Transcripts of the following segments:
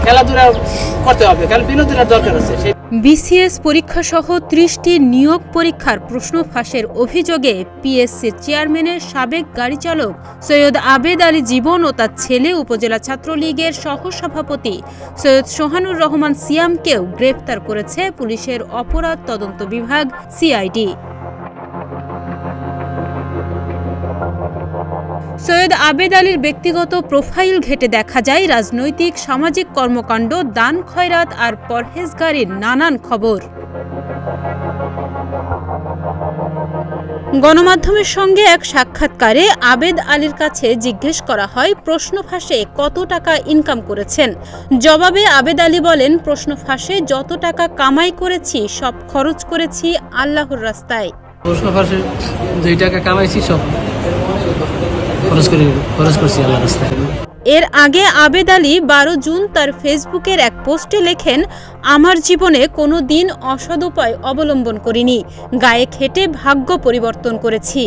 খেলাধুলা করতে হবে, বিনোদনের দরকার আছে। বিসিএস পরীক্ষা সহ ৩০টি নিয়োগ পরীক্ষার প্রশ্ন ফাঁসের অভিযোগে পিএসসির চেয়ারম্যানের সাবেক গাড়ি চালক সৈয়দ আবেদ আলী জীবন ও তার ছেলে উপজেলা ছাত্রলীগের সহসভাপতি সৈয়দ সোহানুর রহমান সিয়ামকেও গ্রেফতার করেছে পুলিশের অপরাধ তদন্ত বিভাগ সিআইডি। সৈয়দ আবেদ আলীর ব্যক্তিগত প্রোফাইল ঘেঁটে দেখা যায় রাজনৈতিক সামাজিক কর্মকাণ্ড, দান খয়রাত আর পরহেজগারির নানান খবর। গণমাধ্যমের সঙ্গে এক সাক্ষাৎকারে আবেদ আলীর কাছে জিজ্ঞেস করা হয় প্রশ্ন ফাঁসে কত টাকা ইনকাম করেছেন। জবাবে আবেদ আলী বলেন, প্রশ্ন ফাঁসে যত টাকা কামাই করেছি সব খরচ করেছি আল্লাহর রাস্তায়। প্রশ্ন ফাঁসে যে টাকা কামাইছি সব খরচ করছি আল্লাহর রাস্তায়। এর আগে আবেদ আলী ১২ জুন তার ফেসবুকের এক পোস্টে লেখেন, আমার জীবনে কোনো দিন অসৎ উপায় অবলম্বন করিনি, গায়ে খেটে ভাগ্য পরিবর্তন করেছি।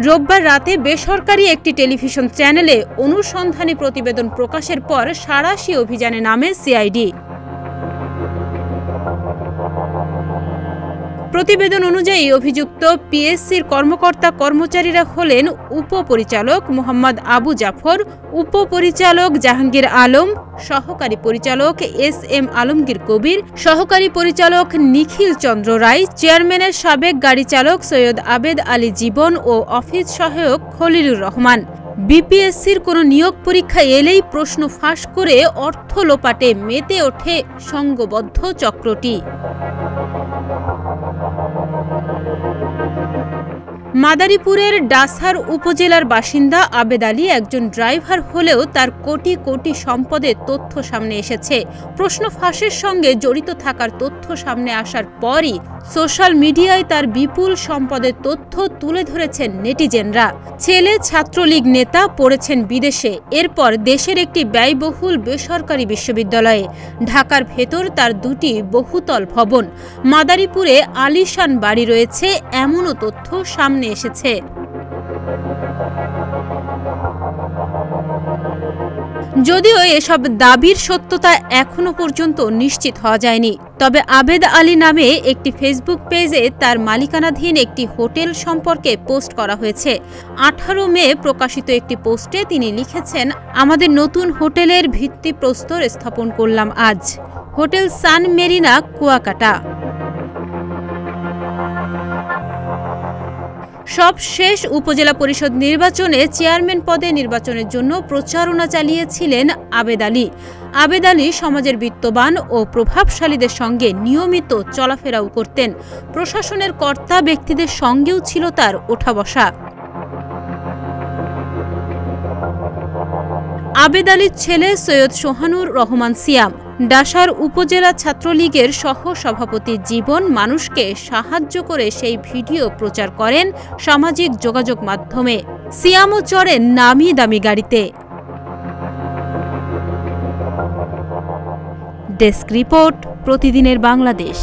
রোববার রাতে বেসরকারি একটি টেলিভিশন চ্যানেলে অনুসন্ধানী প্রতিবেদন প্রকাশের পর সাঁড়াশি অভিযানে নামে সিআইডি। প্রতিবেদন অনুযায়ী অভিযুক্ত পিএসসির কর্মকর্তা কর্মচারীরা হলেন উপপরিচালক মোহাম্মদ আবু জাফর, উপপরিচালক জাহাঙ্গীর আলম, সহকারী পরিচালক এস.এম. আলমগীর কবির, সহকারী পরিচালক নিখিল চন্দ্র রায়, চেয়ারম্যানের সাবেক গাড়ি চালক সৈয়দ আবেদ আলী জীবন ও অফিস সহায়ক খলিলুর রহমান। বিপিএসসির কোনো নিয়োগ পরীক্ষা এলেই প্রশ্ন ফাঁস করে অর্থ লোপাটে মেতে ওঠে সংঘবদ্ধ চক্রটি। মাদারীপুরের ডাসার উপজেলার বাসিন্দা আবেদ আলী একজন ড্রাইভার হলেও তার কোটি কোটি সম্পদের তথ্য সামনে এসেছে। প্রশ্ন ফাঁসের সঙ্গে জড়িত থাকার তথ্য সামনে আসার পরই সোশ্যাল মিডিয়ায় তার বিপুল সম্পদের তথ্য তুলে ধরেছেন নেটিজেনরা। ছেলে ছাত্রলীগ নেতা, পড়েছেন বিদেশে, এরপর দেশের একটি ব্যয়বহুল বেসরকারি বিশ্ববিদ্যালয়ে। ঢাকার ভেতর তার দুটি বহুতল ভবন। মাদারীপুরে আলিশান বাড়ি রয়েছে, এমনও তথ্য সামনে এসেছে। যদিও এসব দাবির সত্যতা এখনো পর্যন্ত নিশ্চিত হওয়া যায়নি, তবে আবেদ আলী নামে একটি ফেসবুক পেজে তার মালিকানাধীন একটি হোটেল সম্পর্কে পোস্ট করা হয়েছে। 18 মে প্রকাশিত একটি পোস্টে তিনি লিখেছেন, আমাদের নতুন হোটেলের ভিত্তিপ্রস্তর স্থাপন করলাম আজ, হোটেল সান মেরিনা, কুয়াকাটা। সব শেষ উপজেলা পরিষদ নির্বাচনে চেয়ারম্যান পদে নির্বাচনের জন্য প্রচারণা চালিয়েছিলেন আবেদ আলী। আবেদ আলী সমাজের বিত্তবান ও প্রভাবশালীদের সঙ্গে নিয়মিত চলাফেরাও করতেন। প্রশাসনের কর্তা ব্যক্তিদের সঙ্গেও ছিল তার ওঠা বসা। আবেদ আলীর ছেলে সৈয়দ সোহানুর রহমান সিয়াম ডাসার উপজেলা ছাত্রলীগের সহসভাপতি জীবন মানুষকে সাহায্য করে সেই ভিডিও প্রচার করেন সামাজিক যোগাযোগ মাধ্যমে। সিয়ামও চড়েন নামি দামি গাড়িতে। ডেস্ক রিপোর্ট, প্রতিদিনের বাংলাদেশ।